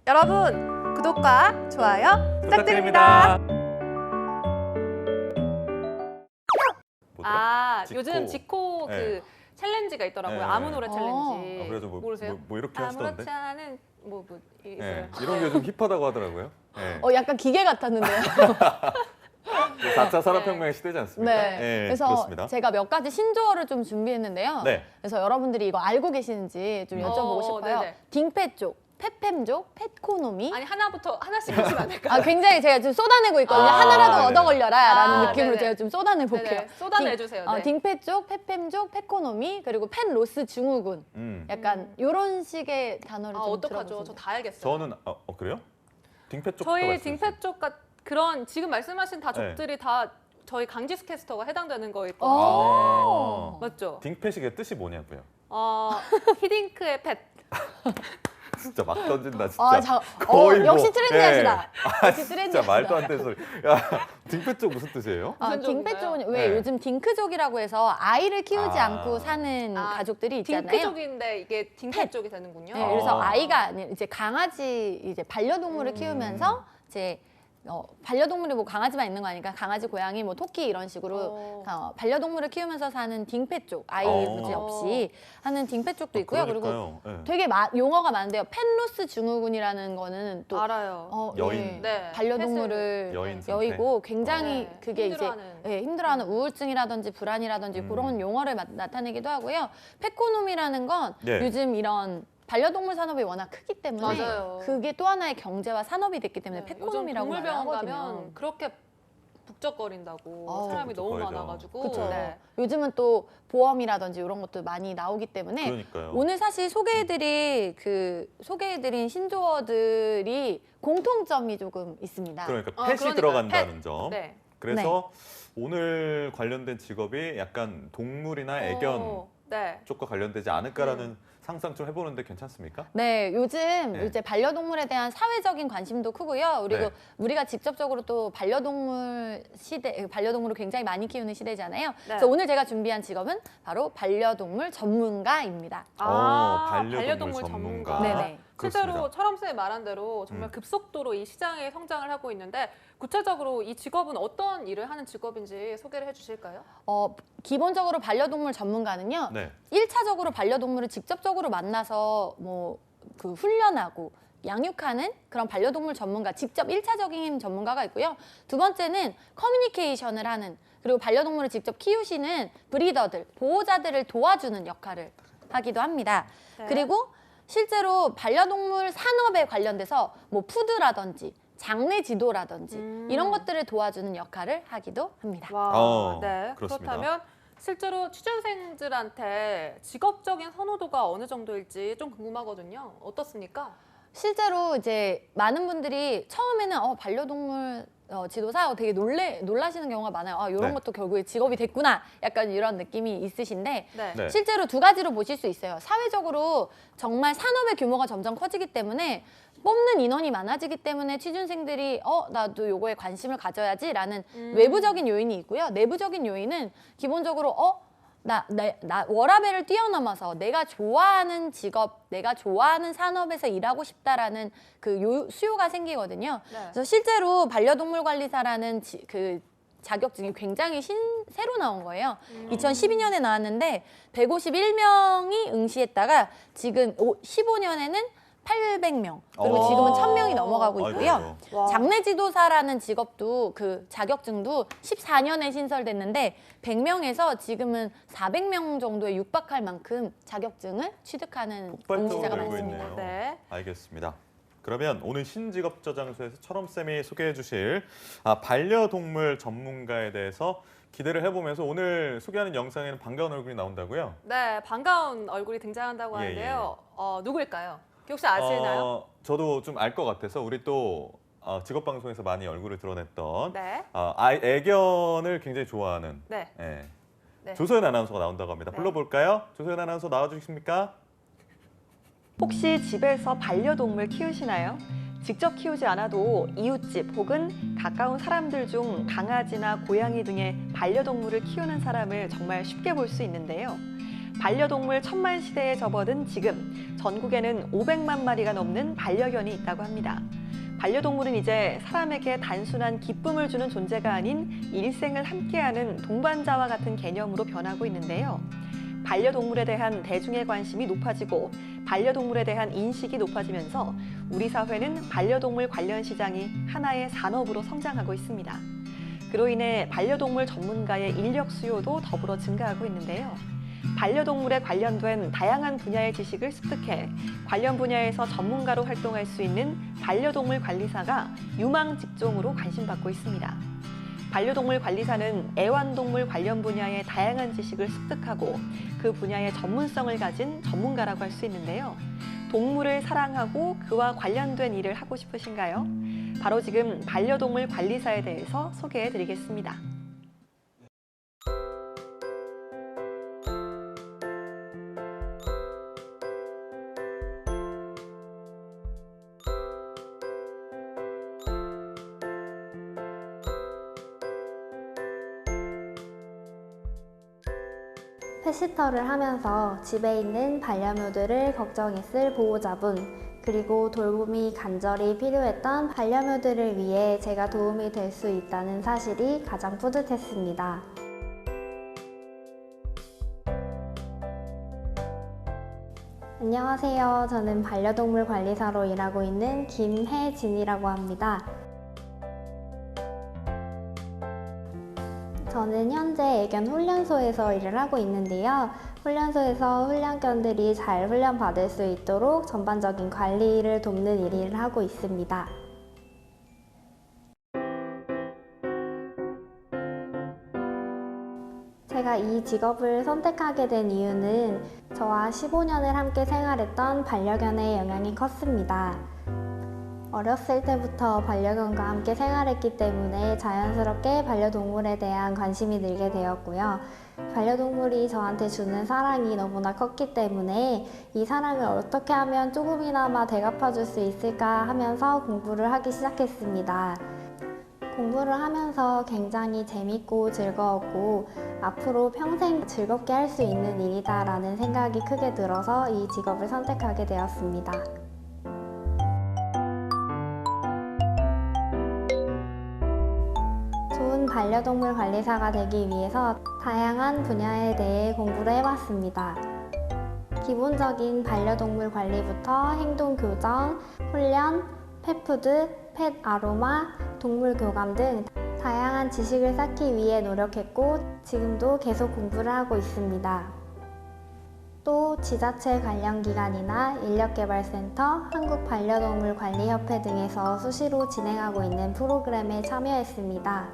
여러분 구독과 좋아요 부탁드립니다. 지코. 요즘 지코 네. 그 챌린지가 있더라고요. 네. 아무 노래 챌린지. 그래서 모르세요? 뭐 이렇게 아무렇지 하시던데. 않은 뭐 있어요. 네. 이런 게 좀 힙하다고 하더라고요. 네. 약간 기계 같았는데요. 4차 산업혁명의 시대지 않습니까? 네. 그래서 그렇습니다. 제가 몇 가지 신조어를 좀 준비했는데요. 네. 그래서 여러분들이 이거 알고 계시는지 좀 여쭤보고 싶어요. 네네. 딩패쪽, 페팸족, 펫코노미. 아니 하나부터 하나씩 보시면 안 될까요? 굉장히 제가 좀 쏟아내고 있거든요. 아, 하나라도 네네. 얻어걸려라라는 느낌으로 네네. 제가 좀 쏟아내볼게요. 네네. 쏟아내주세요. 네. 딩패쪽, 페팸족, 펫코노미, 그리고 펫로스 증후군. 약간 이런 식의 단어를 좀 어떡하죠? 들어보세요. 저 다 알겠어요. 저는 그래요? 딩패 쪽부터 저희 말씀해 주세요. 딩패 쪽과 그런 지금 말씀하신 다족들이 다 저희 강지수 캐스터가 해당되는 거일 거예요. 오. 맞죠? 딩패식의 뜻이 뭐냐고요? 히딩크의 펫. 진짜 막 던진다 진짜. 거의 역시 뭐, 트렌디하시다. 역시 진짜 트렌디하시다. 말도 안 되는 소리. 야, 딩패 쪽 무슨 뜻이에요? 무슨 딩패 족인가요? 쪽은 왜 네. 요즘 딩크족이라고 해서 아이를 키우지 않고 사는 가족들이 있잖아요. 딩크족인데 이게 딩패 펫. 쪽이 되는군요. 네, 그래서 아이가 아닌 이제 강아지 이제 반려동물을 키우면서 이제 반려동물이 뭐 강아지만 있는 거 아니까 강아지, 고양이, 뭐 토끼 이런 식으로 반려동물을 키우면서 사는 딩패 쪽 아이 문제 없이 하는 딩패 쪽도 있고요. 그러니까요. 그리고 되게 용어가 많은데요. 펫로스 증후군이라는 거는 또 알아요. 여인. 네. 반려동물을 여인 상태. 여의고 굉장히 네. 그게 힘들어하는. 이제 힘들어하는 우울증이라든지 불안이라든지 그런 용어를 나타내기도 하고요. 펫코노미라는 건 네. 요즘 이런 반려동물 산업이 워낙 크기 때문에 맞아요. 그게 또 하나의 경제와 산업이 됐기 때문에 요즘 펫코노미라고 말을 동물병원 하거든요. 가면 그렇게 북적거린다고 아우, 사람이 너무 북적거리죠. 많아가지고. 그렇죠. 네. 요즘은 또 보험이라든지 이런 것도 많이 나오기 때문에 그러니까요. 오늘 사실 소개해드린 신조어들이 공통점이 조금 있습니다. 그러니까 펫이 그러니까요. 들어간다는 펫. 점. 네. 그래서 오늘 관련된 직업이 약간 동물이나 애견 네. 쪽과 관련되지 않을까라는 상상 좀 해보는데 괜찮습니까? 네, 요즘 네. 이제 반려동물에 대한 사회적인 관심도 크고요. 그리고 네. 우리가 직접적으로 또 반려동물을 굉장히 많이 키우는 시대잖아요. 네. 그래서 오늘 제가 준비한 직업은 바로 반려동물 전문가입니다. 반려동물 전문가. 네네. 실제로 그렇습니다. 철엄 쌤이 말한 대로 정말 급속도로 이 시장에 성장을 하고 있는데 구체적으로 이 직업은 어떤 일을 하는 직업인지 소개를 해주실까요? 기본적으로 반려동물 전문가는요. 네. 1차적으로 반려동물을 직접적으로 만나서 그 훈련하고 양육하는 그런 반려동물 전문가, 직접 1차적인 전문가가 있고요. 두 번째는 커뮤니케이션을 하는, 그리고 반려동물을 직접 키우시는 브리더들, 보호자들을 도와주는 역할을 하기도 합니다. 네. 그리고 실제로 반려동물 산업에 관련돼서 뭐 푸드라든지 장례 지도라든지 이런 것들을 도와주는 역할을 하기도 합니다. 와, 네. 그렇습니다. 그렇다면 실제로 취준생들한테 직업적인 선호도가 어느 정도일지 좀 궁금하거든요. 어떻습니까? 실제로 이제 많은 분들이 처음에는 반려동물 지도사 되게 놀라시는 경우가 많아요. 이런 네. 것도 결국에 직업이 됐구나. 약간 이런 느낌이 있으신데 네. 네. 실제로 두 가지로 보실 수 있어요. 사회적으로 정말 산업의 규모가 점점 커지기 때문에 뽑는 인원이 많아지기 때문에 취준생들이 나도 요거에 관심을 가져야지라는 외부적인 요인이 있고요. 내부적인 요인은 기본적으로 나 워라밸을 뛰어넘어서 내가 좋아하는 직업, 내가 좋아하는 산업에서 일하고 싶다라는 그 수요가 생기거든요. 네. 그래서 실제로 반려동물 관리사라는 그 자격증이 굉장히 새로 나온 거예요. 2012년에 나왔는데 151명이 응시했다가 지금 15년에는 800명, 그리고 지금은 1000명이 넘어가고 있고요. 아이고. 장례지도사라는 직업도 그 자격증도 14년에 신설됐는데 100명에서 지금은 400명 정도에 육박할 만큼 자격증을 취득하는 폭발적으로 응시자가 늘고 많습니다. 있네요. 네. 알겠습니다. 그러면 오늘 신직업 저장소에서 철엄쌤이 소개해 주실 반려동물 전문가에 대해서 기대를 해보면서 오늘 소개하는 영상에는 반가운 얼굴이 나온다고요? 네, 반가운 얼굴이 등장한다고 하는데요. 누구일까요? 혹시 아시나요? 저도 좀 알 것 같아서 우리 또 직업 방송에서 많이 얼굴을 드러냈던 네. 애견을 굉장히 좋아하는 네. 네. 조소연 아나운서가 나온다고 합니다. 네. 불러볼까요? 조소연 아나운서 나와주십니까? 혹시 집에서 반려동물 키우시나요? 직접 키우지 않아도 이웃집 혹은 가까운 사람들 중 강아지나 고양이 등의 반려동물을 키우는 사람을 정말 쉽게 볼 수 있는데요. 반려동물 천만 시대에 접어든 지금 전국에는 500만 마리가 넘는 반려견이 있다고 합니다. 반려동물은 이제 사람에게 단순한 기쁨을 주는 존재가 아닌 일생을 함께하는 동반자와 같은 개념으로 변하고 있는데요. 반려동물에 대한 대중의 관심이 높아지고 반려동물에 대한 인식이 높아지면서 우리 사회는 반려동물 관련 시장이 하나의 산업으로 성장하고 있습니다. 그로 인해 반려동물 전문가의 인력 수요도 더불어 증가하고 있는데요. 반려동물에 관련된 다양한 분야의 지식을 습득해 관련 분야에서 전문가로 활동할 수 있는 반려동물 관리사가 유망 직종으로 관심받고 있습니다. 반려동물 관리사는 애완동물 관련 분야의 다양한 지식을 습득하고 그 분야의 전문성을 가진 전문가라고 할 수 있는데요. 동물을 사랑하고 그와 관련된 일을 하고 싶으신가요? 바로 지금 반려동물 관리사에 대해서 소개해 드리겠습니다. 펫시터를 하면서 집에 있는 반려묘들을 걱정했을 보호자분, 그리고 돌봄이 간절히 필요했던 반려묘들을 위해 제가 도움이 될 수 있다는 사실이 가장 뿌듯했습니다. 안녕하세요. 저는 반려동물 관리사로 일하고 있는 김혜진이라고 합니다. 저는 현재 애견 훈련소에서 일을 하고 있는데요. 훈련소에서 훈련견들이 잘 훈련받을 수 있도록 전반적인 관리를 돕는 일을 하고 있습니다. 제가 이 직업을 선택하게 된 이유는 저와 15년을 함께 생활했던 반려견의 영향이 컸습니다. 어렸을 때부터 반려견과 함께 생활했기 때문에 자연스럽게 반려동물에 대한 관심이 늘게 되었고요. 반려동물이 저한테 주는 사랑이 너무나 컸기 때문에 이 사랑을 어떻게 하면 조금이나마 대갚아줄 수 있을까 하면서 공부를 하기 시작했습니다. 공부를 하면서 굉장히 재밌고 즐거웠고 앞으로 평생 즐겁게 할 수 있는 일이다라는 생각이 크게 들어서 이 직업을 선택하게 되었습니다. 좋은 반려동물 관리사가 되기 위해서 다양한 분야에 대해 공부를 해봤습니다. 기본적인 반려동물 관리부터 행동 교정, 훈련, 펫푸드, 펫 아로마, 동물 교감 등 다양한 지식을 쌓기 위해 노력했고 지금도 계속 공부를 하고 있습니다. 또 지자체 관련 기관이나 인력개발센터, 한국반려동물관리협회 등에서 수시로 진행하고 있는 프로그램에 참여했습니다.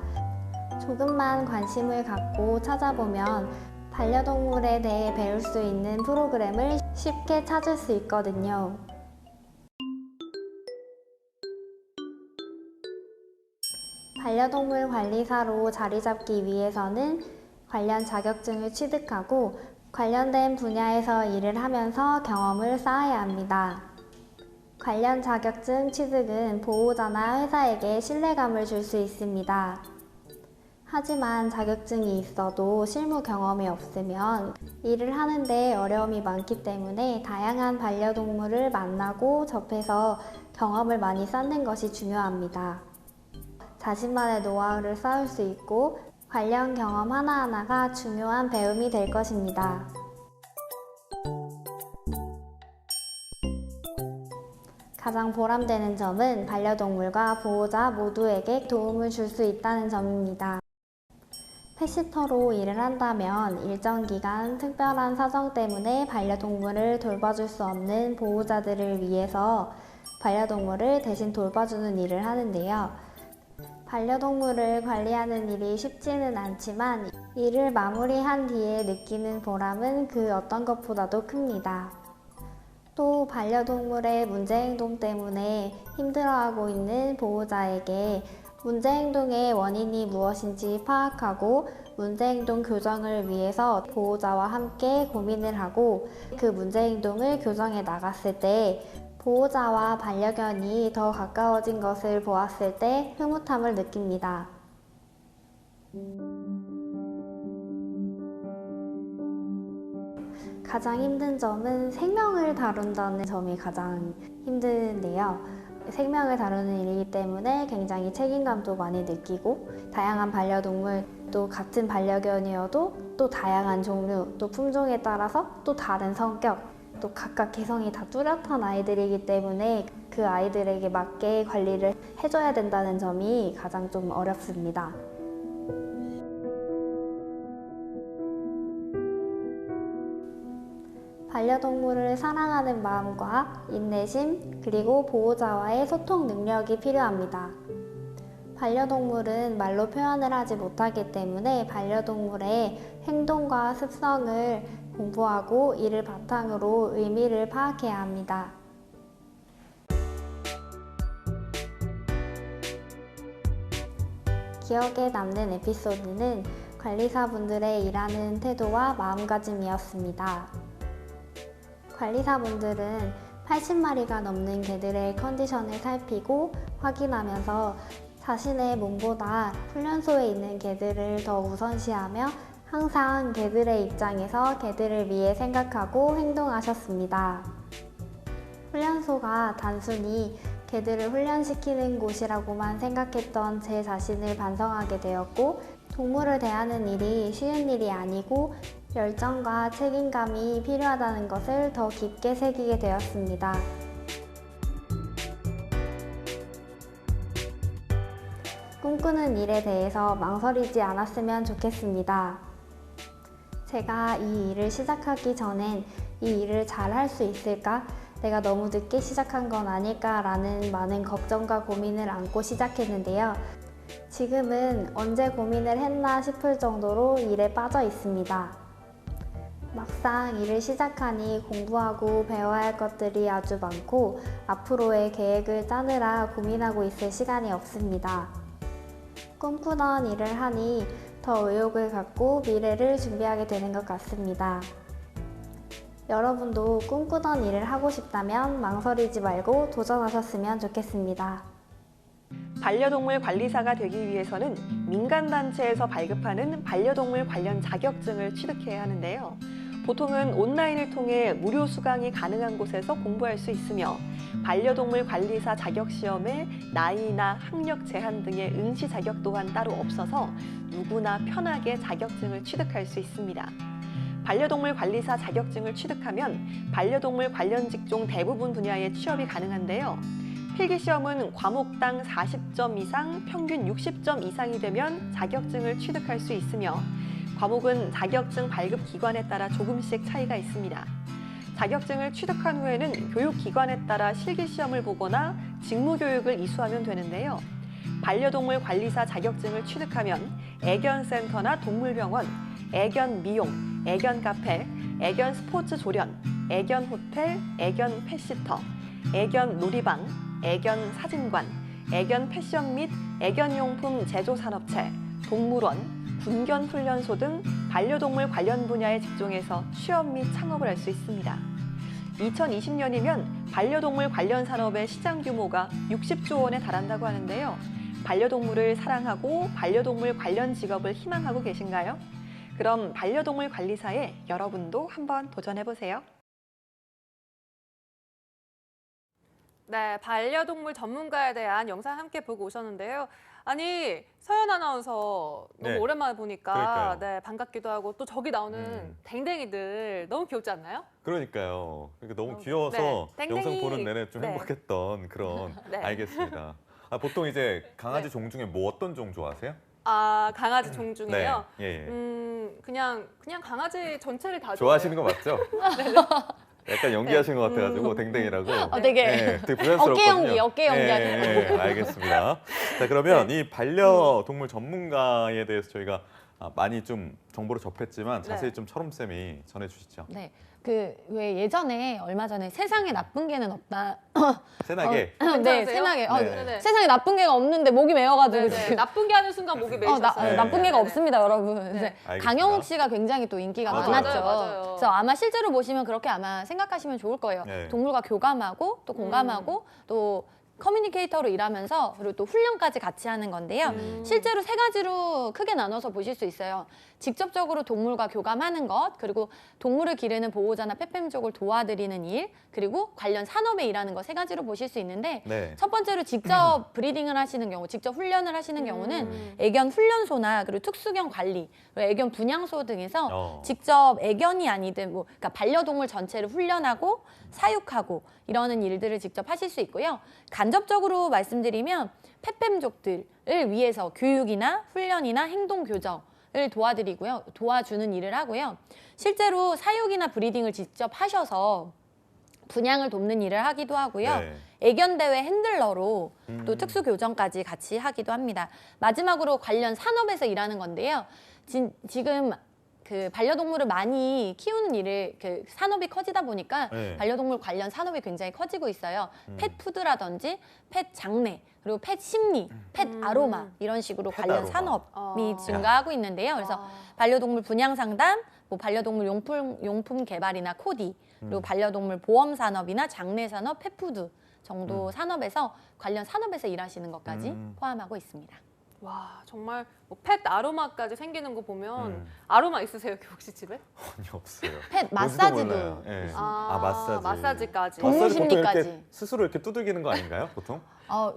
조금만 관심을 갖고 찾아보면 반려동물에 대해 배울 수 있는 프로그램을 쉽게 찾을 수 있거든요. 반려동물 관리사로 자리 잡기 위해서는 관련 자격증을 취득하고 관련된 분야에서 일을 하면서 경험을 쌓아야 합니다. 관련 자격증 취득은 보호자나 회사에게 신뢰감을 줄 수 있습니다. 하지만 자격증이 있어도 실무 경험이 없으면 일을 하는데 어려움이 많기 때문에 다양한 반려동물을 만나고 접해서 경험을 많이 쌓는 것이 중요합니다. 자신만의 노하우를 쌓을 수 있고 관련 경험 하나하나가 중요한 배움이 될 것입니다. 가장 보람되는 점은 반려동물과 보호자 모두에게 도움을 줄 수 있다는 점입니다. 펫시터로 일을 한다면 일정 기간 특별한 사정 때문에 반려동물을 돌봐줄 수 없는 보호자들을 위해서 반려동물을 대신 돌봐주는 일을 하는데요. 반려동물을 관리하는 일이 쉽지는 않지만 일을 마무리한 뒤에 느끼는 보람은 그 어떤 것보다도 큽니다. 또 반려동물의 문제행동 때문에 힘들어하고 있는 보호자에게 문제행동의 원인이 무엇인지 파악하고 문제행동 교정을 위해서 보호자와 함께 고민을 하고 그 문제행동을 교정해 나갔을 때 보호자와 반려견이 더 가까워진 것을 보았을 때 흐뭇함을 느낍니다. 가장 힘든 점은 생명을 다룬다는 점이 가장 힘든데요. 생명을 다루는 일이기 때문에 굉장히 책임감도 많이 느끼고 다양한 반려동물 또 같은 반려견이어도 또 다양한 종류 또 품종에 따라서 또 다른 성격 또 각각 개성이 다 뚜렷한 아이들이기 때문에 그 아이들에게 맞게 관리를 해줘야 된다는 점이 가장 좀 어렵습니다. 반려동물을 사랑하는 마음과 인내심 그리고 보호자와의 소통 능력이 필요합니다. 반려동물은 말로 표현을 하지 못하기 때문에 반려동물의 행동과 습성을 공부하고 이를 바탕으로 의미를 파악해야 합니다. 기억에 남는 에피소드는 관리사분들의 일하는 태도와 마음가짐이었습니다. 관리사분들은 80마리가 넘는 개들의 컨디션을 살피고 확인하면서 자신의 몸보다 훈련소에 있는 개들을 더 우선시하며 항상 개들의 입장에서 개들을 위해 생각하고 행동하셨습니다. 훈련소가 단순히 개들을 훈련시키는 곳이라고만 생각했던 제 자신을 반성하게 되었고, 동물을 대하는 일이 쉬운 일이 아니고 열정과 책임감이 필요하다는 것을 더 깊게 새기게 되었습니다. 꿈꾸는 일에 대해서 망설이지 않았으면 좋겠습니다. 제가 이 일을 시작하기 전엔 이 일을 잘 할 수 있을까? 내가 너무 늦게 시작한 건 아닐까라는 많은 걱정과 고민을 안고 시작했는데요. 지금은 언제 고민을 했나 싶을 정도로 일에 빠져 있습니다. 막상 일을 시작하니 공부하고 배워야 할 것들이 아주 많고 앞으로의 계획을 짜느라 고민하고 있을 시간이 없습니다. 꿈꾸던 일을 하니 더 의욕을 갖고 미래를 준비하게 되는 것 같습니다. 여러분도 꿈꾸던 일을 하고 싶다면 망설이지 말고 도전하셨으면 좋겠습니다. 반려동물 관리사가 되기 위해서는 민간단체에서 발급하는 반려동물 관련 자격증을 취득해야 하는데요. 보통은 온라인을 통해 무료 수강이 가능한 곳에서 공부할 수 있으며 반려동물 관리사 자격시험에 나이나 학력 제한 등의 응시 자격 또한 따로 없어서 누구나 편하게 자격증을 취득할 수 있습니다. 반려동물 관리사 자격증을 취득하면 반려동물 관련 직종 대부분 분야에 취업이 가능한데요. 필기시험은 과목당 40점 이상, 평균 60점 이상이 되면 자격증을 취득할 수 있으며 과목은 자격증 발급 기관에 따라 조금씩 차이가 있습니다. 자격증을 취득한 후에는 교육기관에 따라 실기시험을 보거나 직무교육을 이수하면 되는데요. 반려동물 관리사 자격증을 취득하면 애견센터나 동물병원, 애견미용, 애견카페, 애견 스포츠 조련, 애견 호텔, 애견 펫시터, 애견 놀이방, 애견 사진관, 애견 패션 및 애견용품 제조산업체, 동물원, 군견훈련소 등 반려동물 관련 분야의 직종에서 취업 및 창업을 할 수 있습니다. 2020년이면 반려동물 관련 산업의 시장 규모가 60조 원에 달한다고 하는데요. 반려동물을 사랑하고 반려동물 관련 직업을 희망하고 계신가요? 그럼 반려동물 관리사에 여러분도 한번 도전해보세요. 네, 반려동물 전문가에 대한 영상 함께 보고 오셨는데요. 아니, 서연 아나운서 너무 네. 오랜만에 보니까 그러니까요. 네, 반갑기도 하고 또 저기 나오는 댕댕이들 너무 귀엽지 않나요? 그러니까요. 그러니까 너무 네. 귀여워서 땡땡이. 영상 보는 내내 좀 네. 행복했던 그런 네. 알겠습니다. 보통 이제 강아지 네. 종 중에 뭐 어떤 종 좋아하세요? 아, 강아지 종 중에요? 네. 예, 예. 그냥 강아지 전체를 다 좋아하시는 거 맞죠? 네. 약간 연기하시는 것 같아가지고 댕댕이라고. 되게 되게 부자연스럽거든요. 어깨 연기 하시는 예, 알겠습니다. 자, 그러면 이 반려동물 전문가에 대해서 저희가 많이 좀 정보를 접했지만 자세히 네. 좀 철음쌤이 전해주시죠. 네. 그 왜 예전에 얼마 전에 세상에 나쁜 개는 없다. 세나게. 네, 괜찮으세요? 세상에. 네. 세상에 나쁜 개가 없는데 목이 메어가지고 네, 지금. 나쁜 게 하는 순간 목이 메이셨어요. 네. 나쁜 개가 네. 없습니다, 여러분. 네. 이제 알겠습니다. 강영욱 씨가 굉장히 또 인기가 맞아요. 많았죠. 맞아요. 그래서 아마 실제로 보시면 그렇게 아마 생각하시면 좋을 거예요. 네. 동물과 교감하고 또 공감하고 또 커뮤니케이터로 일하면서 그리고 또 훈련까지 같이 하는 건데요. 실제로 세 가지로 크게 나눠서 보실 수 있어요. 직접적으로 동물과 교감하는 것, 그리고 동물을 기르는 보호자나 펫팸족을 도와드리는 일, 그리고 관련 산업에 일하는 것 세 가지로 보실 수 있는데 네. 첫 번째로 직접 브리딩을 하시는 경우, 직접 훈련을 하시는 경우는 애견 훈련소나 그리고 특수견 관리, 그리고 애견 분양소 등에서 직접 애견이 아니든 뭐 그러니까 반려동물 전체를 훈련하고 사육하고 이러는 일들을 직접 하실 수 있고요. 간접적으로 말씀드리면 펫팸족들을 위해서 교육이나 훈련이나 행동 교정을 도와드리고요. 도와주는 일을 하고요. 실제로 사육이나 브리딩을 직접 하셔서 분양을 돕는 일을 하기도 하고요. 네. 애견 대회 핸들러로 또 특수 교정까지 같이 하기도 합니다. 마지막으로 관련 산업에서 일하는 건데요. 지금 그 반려동물을 많이 키우는 일을 그 산업이 커지다 보니까 네. 반려동물 관련 산업이 굉장히 커지고 있어요. 펫푸드라든지 펫 장례 그리고 펫 심리, 펫 아로마 이런 식으로 펫 관련 아로마. 산업이 증가하고 있는데요. 그래서 반려동물 분양 상담, 뭐 반려동물 용품 개발이나 코디, 그리고 반려동물 보험 산업이나 장례 산업, 펫푸드 정도 산업에서 관련 산업에서 일하시는 것까지 포함하고 있습니다. 와, 정말 뭐펫 아로마까지 생기는 거 보면 아로마 있으세요, 혹시 집에? 아니 없어요. 펫 뭔지도 마사지도 몰라요. 예. 있습니다. 마사지. 마사지까지. 동물 마사지 보통 이렇게 심리까지. 스스로 이렇게 두들기는 거 아닌가요, 보통?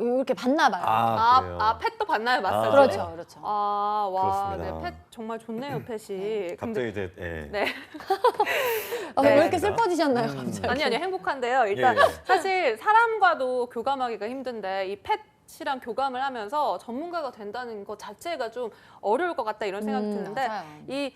이렇게 봤나 봐요. 그래요. 펫도 받나요, 마사지? 그렇죠, 그렇죠. 아, 와, 그렇습니다. 네, 펫 정말 좋네요, 펫이. 갑자기 이제 예. 네. 왜 네. 이렇게 슬퍼지셨나요, 갑자기? 아니, 행복한데요. 일단 예, 예. 사실 사람과도 교감하기가 힘든데 이 펫이랑 교감을 하면서 전문가가 된다는 것 자체가 좀 어려울 것 같다 이런 생각이 드는데 맞아요. 이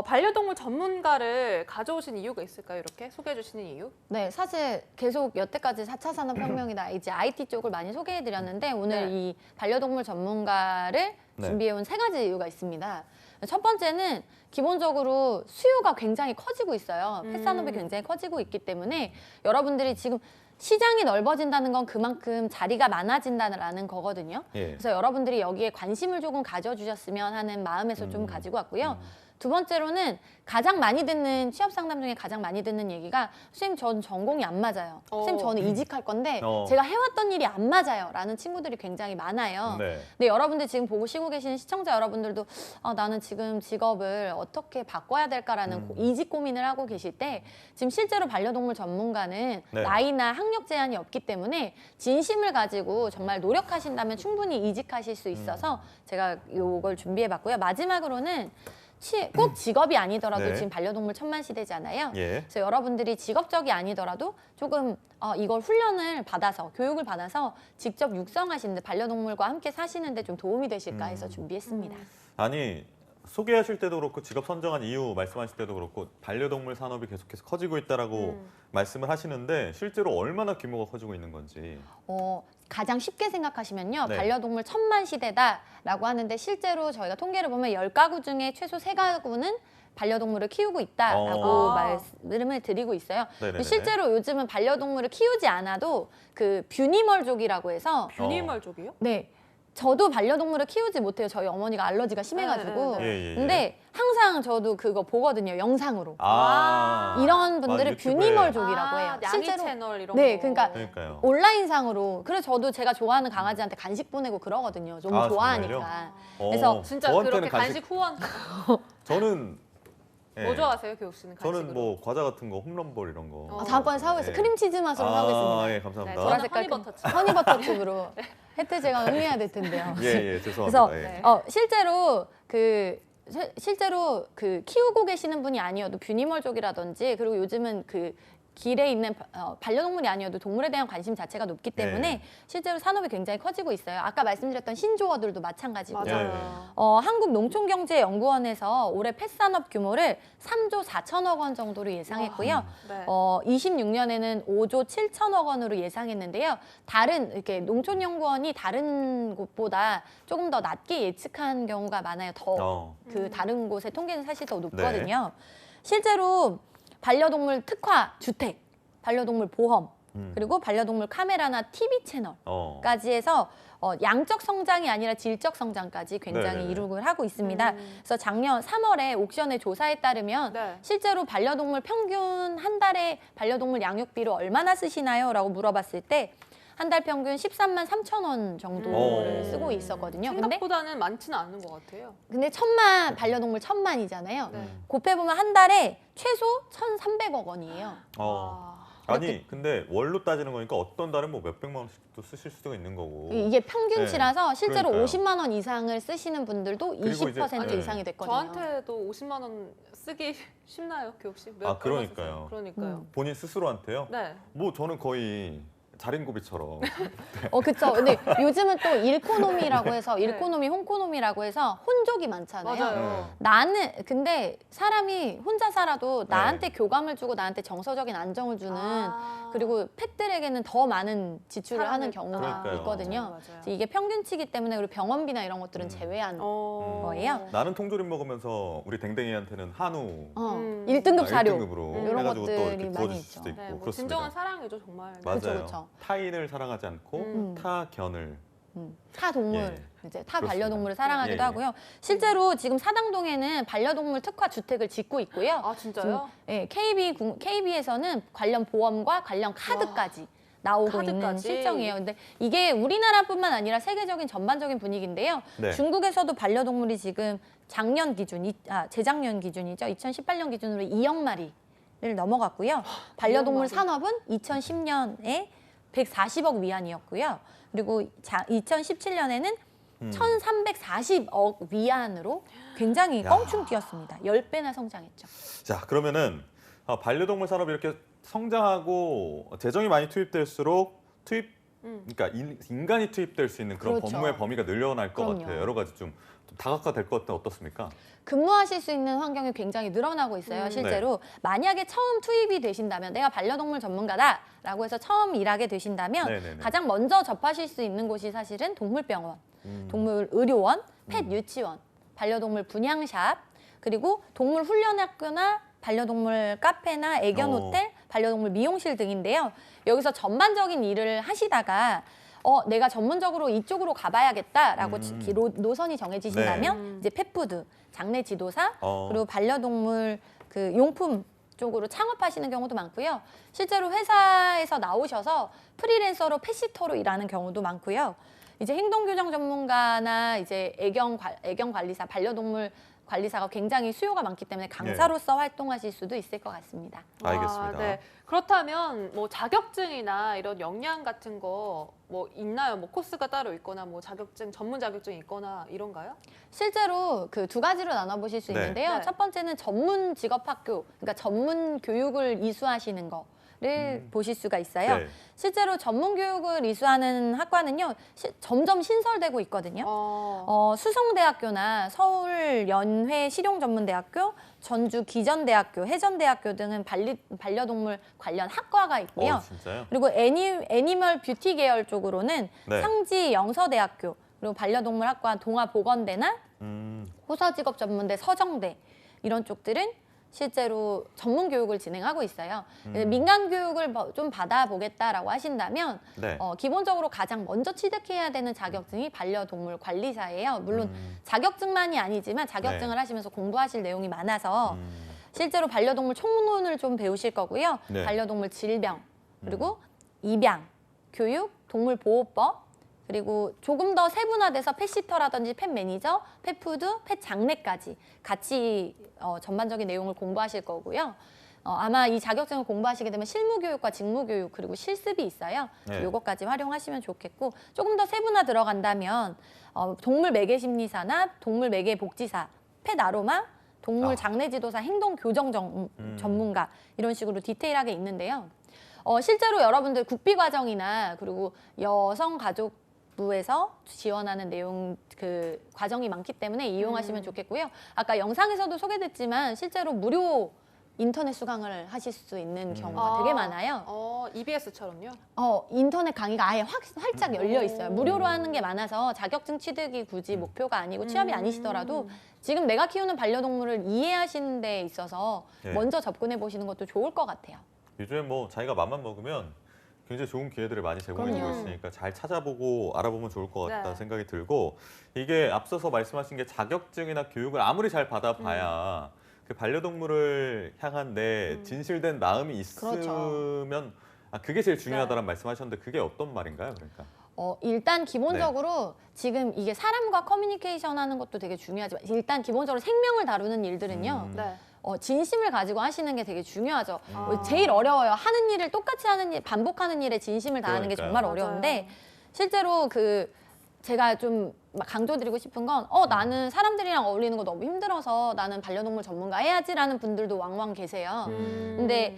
반려동물 전문가를 가져오신 이유가 있을까요? 이렇게 소개해 주시는 이유? 네, 사실 계속 여태까지 4차 산업혁명이다 이제 IT 쪽을 많이 소개해드렸는데 오늘 네. 이 반려동물 전문가를 네. 준비해온 세 가지 이유가 있습니다. 첫 번째는 기본적으로 수요가 굉장히 커지고 있어요. 펫 산업이 굉장히 커지고 있기 때문에 여러분들이 지금 시장이 넓어진다는 건 그만큼 자리가 많아진다는 거거든요. 예. 그래서 여러분들이 여기에 관심을 조금 가져주셨으면 하는 마음에서 좀 가지고 왔고요. 두 번째로는 가장 많이 듣는 취업 상담 중에 가장 많이 듣는 얘기가 선생님 전 전공이 안 맞아요. 선생님 저는 이직할 건데 제가 해왔던 일이 안 맞아요. 라는 친구들이 굉장히 많아요. 네. 근데 여러분들 지금 보시고 계시는 시청자 여러분들도 나는 지금 직업을 어떻게 바꿔야 될까라는 이직 고민을 하고 계실 때 지금 실제로 반려동물 전문가는 네. 나이나 학력 제한이 없기 때문에 진심을 가지고 정말 노력하신다면 충분히 이직하실 수 있어서 제가 요걸 준비해봤고요. 마지막으로는 꼭 직업이 아니더라도 네. 지금 반려동물 천만 시대잖아요. 예. 그래서 여러분들이 직업적이 아니더라도 조금 이걸 훈련을 받아서 교육을 받아서 직접 육성하시는데 반려동물과 함께 사시는데 좀 도움이 되실까 해서 준비했습니다. 아니 소개하실 때도 그렇고 직업 선정한 이유 말씀하실 때도 그렇고 반려동물 산업이 계속해서 커지고 있다라고 말씀을 하시는데 실제로 얼마나 규모가 커지고 있는 건지. 가장 쉽게 생각하시면요. 네. 반려동물 천만 시대다라고 하는데 실제로 저희가 통계를 보면 10가구 중에 최소 3가구는 반려동물을 키우고 있다라고 말씀을 드리고 있어요. 네네네네. 실제로 요즘은 반려동물을 키우지 않아도 그 뷰니멀족이라고 해서 뷰니멀족이요? 네. 저도 반려동물을 키우지 못해요. 저희 어머니가 알러지가 심해가지고. 네, 예. 근데 항상 저도 그거 보거든요. 영상으로. 이런 분들을 유튜브에. 뷰니멀족이라고 해요. 양이 채널 이런 네, 거. 그러니까 그러니까요. 온라인상으로. 그래서 저도 제가 좋아하는 강아지한테 간식 보내고 그러거든요. 너무 아, 좋아하니까. 정말요? 그래서 진짜 저한테는 그렇게 간식 후원 저는 뭐 좋아하세요, 교육 씨는 간식으로? 저는 뭐 과자 같은 거 홈런볼 이런 거. 다음번에 사오겠어요. 예. 크림치즈 맛으로 사오겠습니다. 예, 감사합니다. 네, 보라 저는 색깔 허니버터칩. 허니버터칩으로. 혜태 제가 응해야 될 텐데요. 예, 죄송합니다. 그래서 예. 실제로 그 키우고 계시는 분이 아니어도 뷰니멀족이라든지 그리고 요즘은 그 길에 있는 반려동물이 아니어도 동물에 대한 관심 자체가 높기 때문에 네. 실제로 산업이 굉장히 커지고 있어요. 아까 말씀드렸던 신조어들도 마찬가지고요. 맞아요. 한국농촌경제연구원에서 올해 펫산업 규모를 3조 4천억 원 정도로 예상했고요. 네. 26년에는 5조 7천억 원으로 예상했는데요. 이렇게 농촌연구원이 다른 곳보다 조금 더 낮게 예측한 경우가 많아요. 다른 곳의 통계는 사실 더 높거든요. 실제로 반려동물 특화 주택, 반려동물 보험, 그리고 반려동물 카메라나 TV 채널까지 해서 양적 성장이 아니라 질적 성장까지 굉장히 네네네. 이룩을 하고 있습니다. 그래서 작년 3월에 옥션의 조사에 따르면 네. 실제로 반려동물 평균 한 달에 반려동물 양육비로 얼마나 쓰시나요? 라고 물어봤을 때 한 달 평균 13만 3천 원 정도를 쓰고 있었거든요. 근데 생각보다는 많지는 않은 것 같아요. 반려동물 1,000만이잖아요. 네. 곱해보면 한 달에 최소 1,300억 원이에요. 아니 근데 월로 따지는 거니까 어떤 달에 뭐 몇백만 원씩도 쓰실 수도 있는 거고. 이게 평균치라서 실제로 그러니까요. 50만 원 이상을 쓰시는 분들도 그리고 이제 20% 네. 이상이 됐거든요. 저한테도 50만 원 쓰기 쉽나요, 교육 씨? 아, 그러니까요. 그러니까요. 본인 스스로한테요? 네. 뭐 저는 거의 자린고비처럼. 그쵸. 근데 요즘은 또 일코노미라고 해서 네. 일코노미, 홈코노미라고 해서 혼족이 많잖아요. 맞아요. 나는 근데 사람이 혼자 살아도 나한테 교감을 주고 나한테 정서적인 안정을 주는 그리고 펫들에게는 더 많은 지출을 사랑을- 하는 경우가 그러니까요. 있거든요. 맞아요. 이게 평균치기 때문에 그리고 병원비나 이런 것들은 제외한 거예요. 나는 통조림 먹으면서 우리 댕댕이한테는 한우 1등급 사료 1등급으로 이런 해가지고 또 것들이 이렇게 많이 부어줄 있죠. 수도 있고 네, 뭐 그렇습니다. 진정한 사랑이죠, 정말. 맞아요. 그쵸, 그쵸. 타인을 사랑하지 않고 타견을. 타 동물, 예. 이제 타 그렇습니다. 반려동물을 사랑하기도 예, 예. 하고요. 실제로 지금 사당동에는 반려동물 특화 주택을 짓고 있고요. 아, 진짜요? 예, KB에서는 관련 보험과 관련 카드까지 나오고 있는 카드까지? 실정이에요. 근데 이게 우리나라뿐만 아니라 세계적인 전반적인 분위기인데요. 네. 중국에서도 반려동물이 지금 작년 기준, 재작년 기준이죠. 2018년 기준으로 2억 마리를 넘어갔고요. 반려동물 마리. 산업은 2010년에 140억 위안이었고요. 그리고 2017년에는 1,340억 위안으로 굉장히 야. 껑충 뛰었습니다. 10배나 성장했죠. 자, 그러면은 반려동물 산업이 이렇게 성장하고 재정이 많이 투입될수록 그러니까 인간이 투입될 수 있는 그런 그렇죠. 법무의 범위가 늘어날 것 그럼요. 같아요. 여러 가지 좀 다각화될 것 같은데 어떻습니까? 근무하실 수 있는 환경이 굉장히 늘어나고 있어요. 실제로 만약에 처음 투입이 되신다면 내가 반려동물 전문가다라고 해서 처음 일하게 되신다면 네네네. 가장 먼저 접하실 수 있는 곳이 사실은 동물병원, 동물 의료원, 펫 유치원, 반려동물 분양샵, 그리고 동물 훈련학교나 반려동물 카페나 애견 호텔, 반려동물 미용실 등인데요. 여기서 전반적인 일을 하시다가 내가 전문적으로 이쪽으로 가봐야겠다라고 노선이 정해지신다면 이제 펫푸드, 장례 지도사, 그리고 반려동물 그 용품 쪽으로 창업하시는 경우도 많고요. 실제로 회사에서 나오셔서 프리랜서로 펫시터로 일하는 경우도 많고요. 이제 행동교정 전문가나 이제 애견 관리사, 반려동물 관리사가 굉장히 수요가 많기 때문에 강사로서 활동하실 수도 있을 것 같습니다. 알겠습니다. 네. 그렇다면 뭐 자격증이나 이런 역량 같은 거 뭐 있나요? 뭐 코스가 따로 있거나 뭐 자격증, 전문 자격증이 있거나 이런가요? 실제로 그 두 가지로 나눠보실 수 네. 있는데요. 네. 첫 번째는 전문 직업학교, 그러니까 전문 교육을 이수하시는 거를 보실 수가 있어요. 네. 실제로 전문 교육을 이수하는 학과는요, 점점 신설되고 있거든요. 수성대학교나 서울연회실용전문대학교, 전주기전대학교, 해전대학교 등은 반려동물 관련 학과가 있고요. 진짜요? 그리고 애니멀 뷰티 계열 쪽으로는 네. 상지영서대학교, 그리고 반려동물학과 동아보건대나 호서직업전문대 서정대 이런 쪽들은 실제로 전문 교육을 진행하고 있어요. 민간 교육을 좀 받아보겠다라고 하신다면 네. 기본적으로 가장 먼저 취득해야 되는 자격증이 반려동물 관리사예요. 물론 자격증만이 아니지만 자격증을 네. 하시면서 공부하실 내용이 많아서 실제로 반려동물 총론을 좀 배우실 거고요. 네. 반려동물 질병, 그리고 입양, 교육, 동물보호법, 그리고 조금 더 세분화돼서 펫시터라든지 펫 매니저, 펫푸드, 펫 장례까지 같이 전반적인 내용을 공부하실 거고요. 아마 이 자격증을 공부하시게 되면 실무교육과 직무교육 그리고 실습이 있어요. 네. 요거까지 활용하시면 좋겠고 조금 더 세분화 들어간다면 동물 매개심리사나 동물 매개복지사, 펫 아로마, 동물 장례지도사, 행동교정 전문가 이런 식으로 디테일하게 있는데요. 실제로 여러분들 국비과정이나 그리고 여성가족부에서 지원하는 내용 그 과정이 많기 때문에 이용하시면 좋겠고요. 아까 영상에서도 소개됐지만 실제로 무료 인터넷 수강을 하실 수 있는 경우가 되게 많아요. EBS처럼요? 인터넷 강의가 아예 활짝 열려 있어요. 무료로 하는 게 많아서 자격증 취득이 굳이 목표가 아니고 취업이 아니시더라도 지금 내가 키우는 반려동물을 이해하시는 데 있어서 네. 먼저 접근해 보시는 것도 좋을 것 같아요. 요즘에 뭐 자기가 맘만 먹으면 굉장히 좋은 기회들을 많이 제공해주고 그럼요. 있으니까 잘 찾아보고 알아보면 좋을 것 같다는 네. 생각이 들고 이게 앞서서 말씀하신 게 자격증이나 교육을 아무리 잘 받아봐야 그 반려동물을 향한 내 진실된 마음이 있으면 그게 제일 중요하다는 말씀하셨는데 그게 어떤 말인가요? 그러니까. 일단 기본적으로 지금 이게 사람과 커뮤니케이션 하는 것도 되게 중요하지만 일단 기본적으로 생명을 다루는 일들은요. 네. 진심을 가지고 하시는 게 되게 중요하죠. 아. 제일 어려워요. 하는 일을 똑같이 하는 일, 반복하는 일에 진심을 다하는 게 그러니까요. 정말 맞아요. 어려운데 실제로 제가 좀 강조드리고 싶은 건 나는 사람들이랑 어울리는 거 너무 힘들어서 나는 반려동물 전문가 해야지라는 분들도 왕왕 계세요. 근데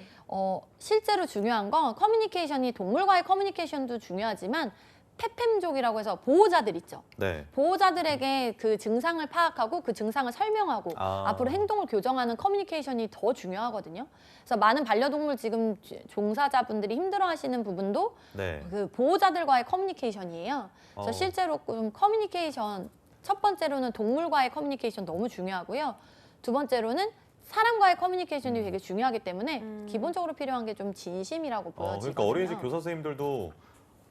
실제로 중요한 건 커뮤니케이션이 동물과의 커뮤니케이션도 중요하지만 페팸족이라고 해서 보호자들 있죠. 네. 보호자들에게 그 증상을 파악하고 그 증상을 설명하고 앞으로 행동을 교정하는 커뮤니케이션이 더 중요하거든요. 그래서 많은 반려동물 지금 종사자분들이 힘들어하시는 부분도 네. 그 보호자들과의 커뮤니케이션이에요. 그래서 실제로 좀 커뮤니케이션 첫 번째로는 동물과의 커뮤니케이션 너무 중요하고요. 두 번째로는 사람과의 커뮤니케이션이 되게 중요하기 때문에 기본적으로 필요한 게 좀 진심이라고 보여지거든요. 그러니까 어린이집 교사 선생님들도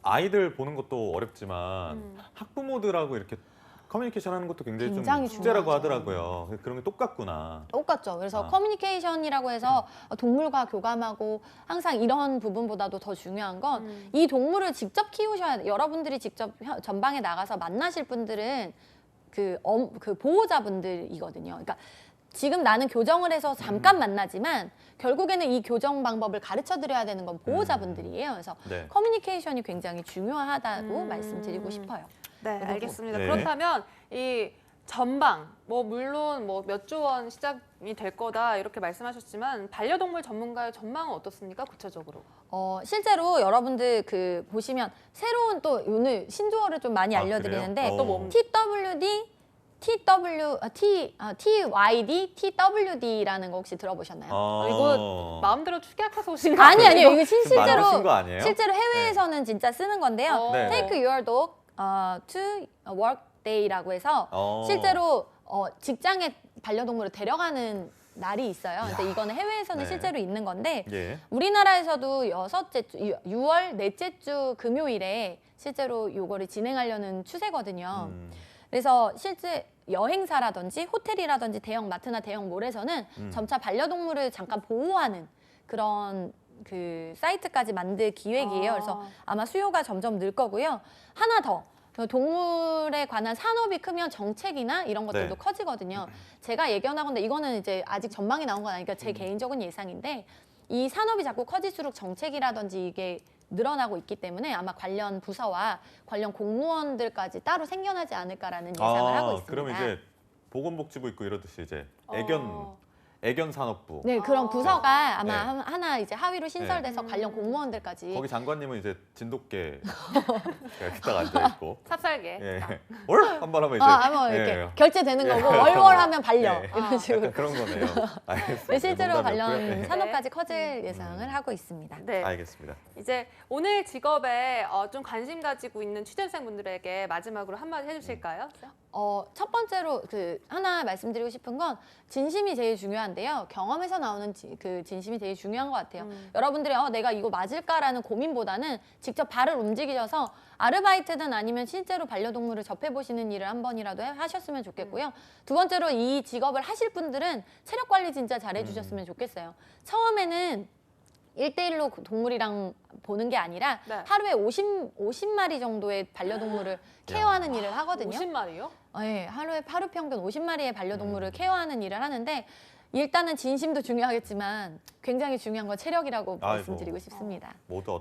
아이들 보는 것도 어렵지만 학부모들하고 이렇게 커뮤니케이션 하는 것도 굉장히 좀 굉장히 숙제라고 중요하죠. 하더라고요. 그런 게 똑같구나. 똑같죠. 그래서 아. 커뮤니케이션이라고 해서 동물과 교감하고 항상 이런 부분보다도 더 중요한 건 이 동물을 직접 키우셔야 돼요. 여러분들이 직접 전방에 나가서 만나실 분들은 그 보호자분들이거든요. 그러니까 지금 나는 교정을 해서 잠깐 만나지만 결국에는 이 교정 방법을 가르쳐 드려야 되는 건 보호자분들이에요. 그래서 네. 커뮤니케이션이 굉장히 중요하다고 말씀드리고 싶어요. 네, 알겠습니다. 네. 그렇다면 이 전방, 물론 몇 조 원 시작이 될 거다 이렇게 말씀하셨지만 반려동물 전문가의 전망은 어떻습니까? 구체적으로. 실제로 여러분들 보시면 새로운 또 오늘 신조어를 좀 많이 알려드리는데 그래요? 또 뭐? TYD, TWD라는 거 혹시 들어보셨나요? 이거 마음대로 축약해서 오신 거 아니에요. 이거 만드신 실제로 거 아니에요? 실제로 해외에서는 진짜 쓰는 건데요. 네. Take your dog to work day라고 해서 실제로 직장에 반려동물을 데려가는 날이 있어요. 근데 이거는 해외에서는 네. 실제로 있는 건데 예. 우리나라에서도 6월 넷째 주 금요일에 실제로 요거를 진행하려는 추세거든요. 그래서 실제 여행사라든지 호텔이라든지 대형 마트나 대형 몰에서는 점차 반려동물을 잠깐 보호하는 그런 사이트까지 만들 기획이에요. 그래서 아마 수요가 점점 늘 거고요. 하나 더. 동물에 관한 산업이 크면 정책이나 이런 것들도 네. 커지거든요. 제가 예견하건데 이거는 이제 아직 전망이 나온 건 아니니까 제 개인적인 예상인데 이 산업이 자꾸 커질수록 정책이라든지 이게 늘어나고 있기 때문에 아마 관련 부서와 관련 공무원들까지 따로 생겨나지 않을까라는 예상을 하고 있습니다. 그럼 이제 보건복지부 있고 이러듯이 이제 애견 산업부. 네, 그런 부서가 아마 네. 하나 이제 하위로 신설돼서 관련 공무원들까지 거기 장관님은 이제 진돗개 이렇게 딱 앉아 있고. 삽살개. 예. 한번 하면 이제. 아마 이렇게 예. 결제되는 거고 월월하면 반려 네. 이런 식으로. 약간 그런 거네요. 알겠습니다. 네, 실제로 농담이었고요. 관련 네. 산업까지 커질 예상을 하고 있습니다. 네. 알겠습니다. 이제 오늘 직업에 좀 관심 가지고 있는 취준생분들에게 마지막으로 한마디 해주실까요? 첫 번째로 하나 말씀드리고 싶은 건 진심이 제일 중요한데요. 경험에서 나오는 진심이 되게 중요한 것 같아요. 여러분들이 내가 이거 맞을까라는 고민보다는 직접 발을 움직이셔서 아르바이트든 아니면 실제로 반려동물을 접해보시는 일을 한 번이라도 하셨으면 좋겠고요. 두 번째로 이 직업을 하실 분들은 체력 관리 진짜 잘해주셨으면 좋겠어요. 처음에는 1대1로 동물이랑 보는 게 아니라 네. 하루에 50마리 정도의 반려동물을 케어하는 일을 하거든요. 50마리요? 네, 하루에 하루 평균 50마리의 반려동물을 케어하는 일을 하는데 일단은 진심도 중요하겠지만 굉장히 중요한 건 체력이라고 아이고. 말씀드리고 싶습니다. 모두